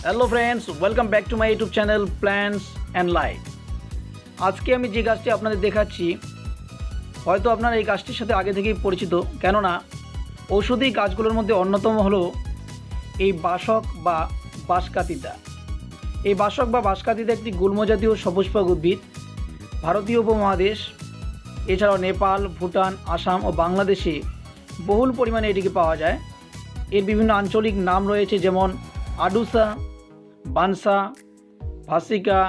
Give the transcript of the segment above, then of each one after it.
Hello friends, welcome back to my YouTube channel plants and life. আজকে আমি যে গাছটি আপনাদের দেখাচ্ছি, হয়তো আপনারা এই গাছটির সাথে আগে থেকেই পরিচিত, কেননা ঔষধি গাছগুলোর মধ্যে অন্যতম হলো এই বাসক বা বাঁশকাঠিটা। এই বাসক বা বাঁশকাঠিটা একটি গুল্মজাতীয় সপুষ্পক উদ্ভিদ। ভারতীয় উপমহাদেশ এছাড়াও নেপাল, ভুটান, আসাম ও বাংলাদেশে বহুল পরিমাণে এটিকে পাওয়া যায়। এর বিভিন্ন আঞ্চলিক নাম রয়েছে, যেমন আডুসা, বানসা, ভাসিকা,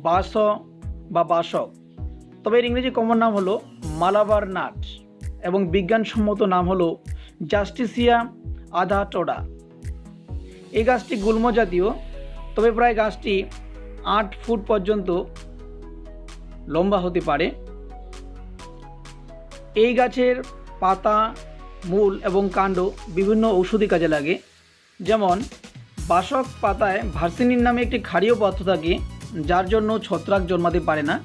বাস বা বাসক। তবে এর ইংরেজি কমন নাম হলো মালাবার নাট এবং বিজ্ঞানসম্মত নাম হলো জাস্টিসিয়া আধাটোডা। এই গাছটি গুল্ম জাতীয়, তবে প্রায় গাছটি 8 ফুট পর্যন্ত লম্বা হতে পারে। এই গাছের পাতা, মূল এবং কাণ্ড বিভিন্ন ঔষধি কাজে লাগে। যেমন বাসক পাতায় ভার্সিনিন নামে একটি ক্ষারীয় পদার্থ থাকে, যার জন্য ছত্রাক জন্মাতে পারে না,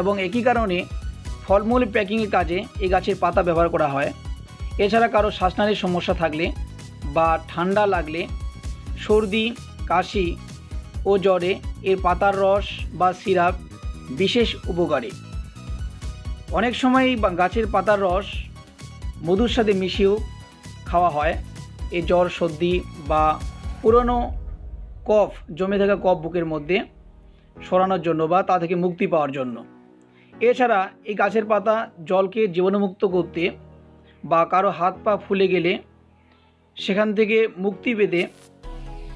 এবং একই কারণে ফলমূল প্যাকিংয়ের কাজে এই গাছের পাতা ব্যবহার করা হয়। এছাড়া কারো শ্বাসনালীর সমস্যা থাকলে বা ঠান্ডা লাগলে, সর্দি, কাশি ও জ্বরে এর পাতার রস বা সিরাপ বিশেষ উপকারী। অনেক সময় গাছের পাতার রস মধুর সাথে মিশিয়েও খাওয়া হয় এই জ্বর, সর্দি বা পুরনো কফ, জমে থাকা কফ বুকের মধ্যে সরানোর জন্য বা তা থেকে মুক্তি পাওয়ার জন্য। এছাড়া এই গাছের পাতা জলকে জীবাণুমুক্ত করতে বা কারো হাত পা ফুলে গেলে সেখান থেকে মুক্তি পেতে,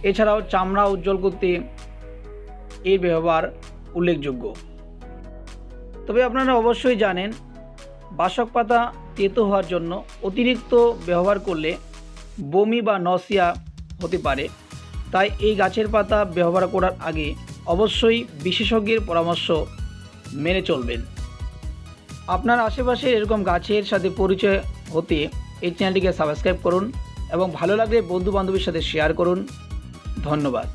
এছাড়াও চামড়া উজ্জ্বল করতে এর ব্যবহার উল্লেখযোগ্য। তবে আপনারা অবশ্যই জানেন, বাসক পাতা তেতো হওয়ার জন্য অতিরিক্ত ব্যবহার করলে বমি বা নসিয়া হতে পারে। তাই এই গাছের পাতা ব্যবহার করার আগে অবশ্যই বিশেষজ্ঞের পরামর্শ মেনে চলবেন। আপনার আশেপাশে এরকম গাছের সাথে পরিচয় হতে এই চ্যানেলটিকে সাবস্ক্রাইব করুন এবং ভালো লাগলে বন্ধু বান্ধবীর সাথে শেয়ার করুন। ধন্যবাদ।